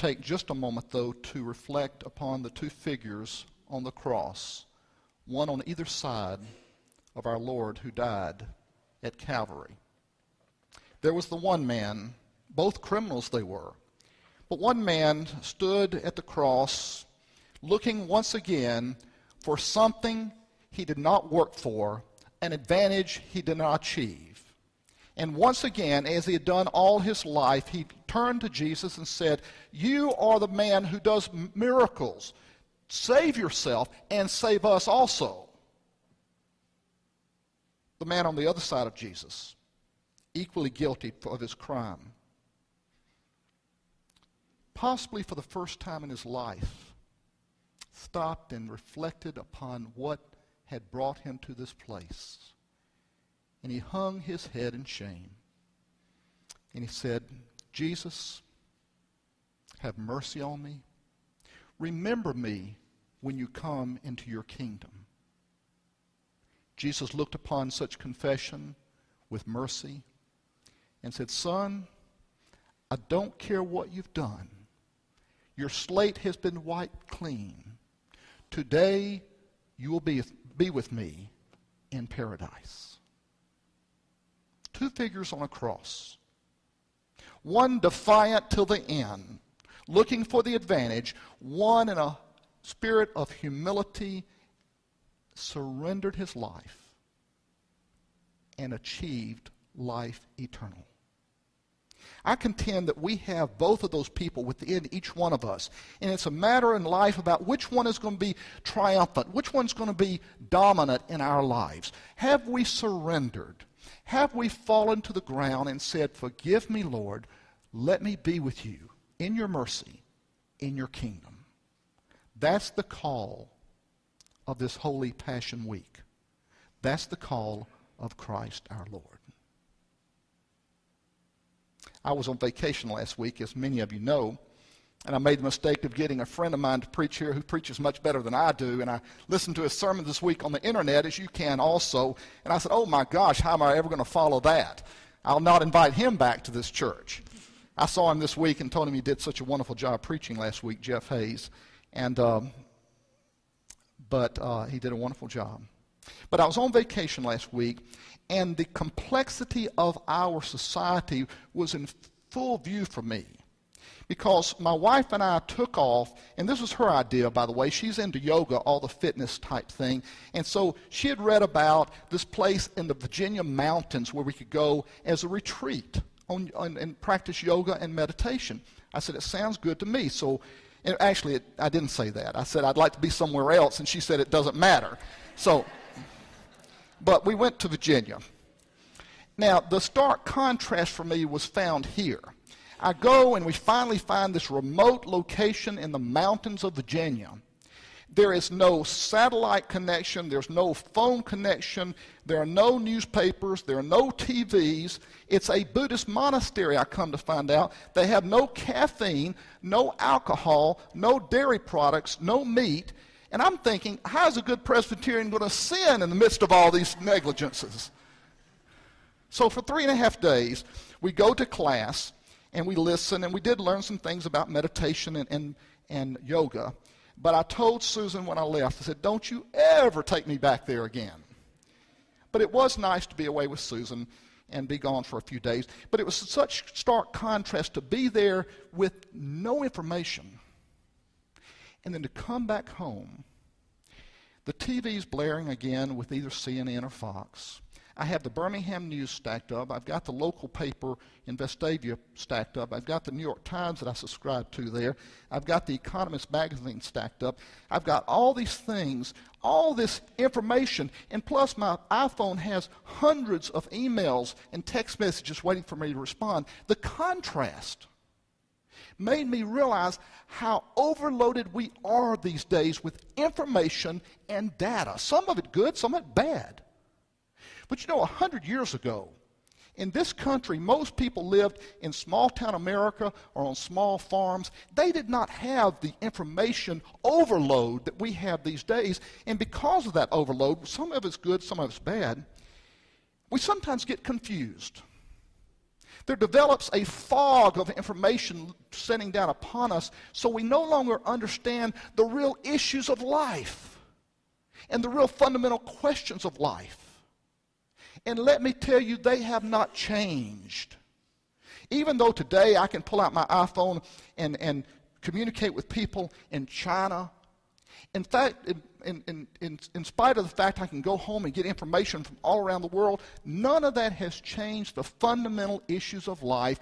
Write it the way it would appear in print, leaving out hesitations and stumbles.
take just a moment, though, to reflect upon the two figures on the cross, one on either side of our Lord who died at Calvary. There was the one man, both criminals they were, but one man stood at the cross looking once again for something he did not work for, an advantage he did not achieve. And once again, as he had done all his life, he turned to Jesus and said, "You are the man who does miracles. Save yourself and save us also." The man on the other side of Jesus, equally guilty of his crime, possibly for the first time in his life, stopped and reflected upon what had brought him to this place. And he hung his head in shame. And he said, "Jesus, have mercy on me. Remember me when you come into your kingdom." Jesus looked upon such confession with mercy and said, "Son, I don't care what you've done. Your slate has been wiped clean. Today you will be with me in paradise." Two figures on a cross. One defiant till the end, looking for the advantage. One in a spirit of humility surrendered his life and achieved life eternal. I contend that we have both of those people within each one of us. And it's a matter in life about which one is going to be triumphant, which one's going to be dominant in our lives. Have we surrendered? Have we fallen to the ground and said, "Forgive me, Lord, let me be with you in your mercy, in your kingdom"? That's the call of this Holy Passion Week. That's the call of Christ our Lord. I was on vacation last week, as many of you know, and I made the mistake of getting a friend of mine to preach here who preaches much better than I do, and I listened to his sermon this week on the internet, as you can also, and I said, "Oh my gosh, how am I ever going to follow that? I'll not invite him back to this church." I saw him this week and told him he did such a wonderful job preaching last week, Jeff Hayes, and he did a wonderful job. But I was on vacation last week, and the complexity of our society was in full view for me. Because my wife and I took off, and this was her idea, by the way. She's into yoga, all the fitness type thing. And so she had read about this place in the Virginia mountains where we could go as a retreat and practice yoga and meditation. I said, "It sounds good to me." So, and actually, I didn't say that. I said, "I'd like to be somewhere else," and she said, "It doesn't matter." So, but we went to Virginia. Now, the stark contrast for me was found here. I go and we finally find this remote location in the mountains of Virginia. There is no satellite connection. There's no phone connection. There are no newspapers. There are no TVs. It's a Buddhist monastery, I come to find out. They have no caffeine, no alcohol, no dairy products, no meat. And I'm thinking, how is a good Presbyterian going to sin in the midst of all these negligences? So for 3.5 days, we go to class, and we listen, and we did learn some things about meditation and yoga. But I told Susan when I left, I said, "Don't you ever take me back there again." But it was nice to be away with Susan and be gone for a few days. But it was such stark contrast to be there with no information. And then to come back home, the TV's blaring again with either CNN or Fox. I have the Birmingham News stacked up. I've got the local paper in Vestavia stacked up. I've got the New York Times that I subscribe to there. I've got the Economist magazine stacked up. I've got all these things, all this information, and plus my iPhone has hundreds of emails and text messages waiting for me to respond. The contrast made me realize how overloaded we are these days with information and data. Some of it good, some of it bad. But you know, 100 years ago, in this country, most people lived in small-town America or on small farms. They did not have the information overload that we have these days. And because of that overload, some of it's good, some of it's bad, we sometimes get confused. There develops a fog of information setting down upon us, so we no longer understand the real issues of life and the real fundamental questions of life. And let me tell you, they have not changed. Even though today I can pull out my iPhone and communicate with people in China, in fact, in spite of the fact I can go home and get information from all around the world, none of that has changed the fundamental issues of life,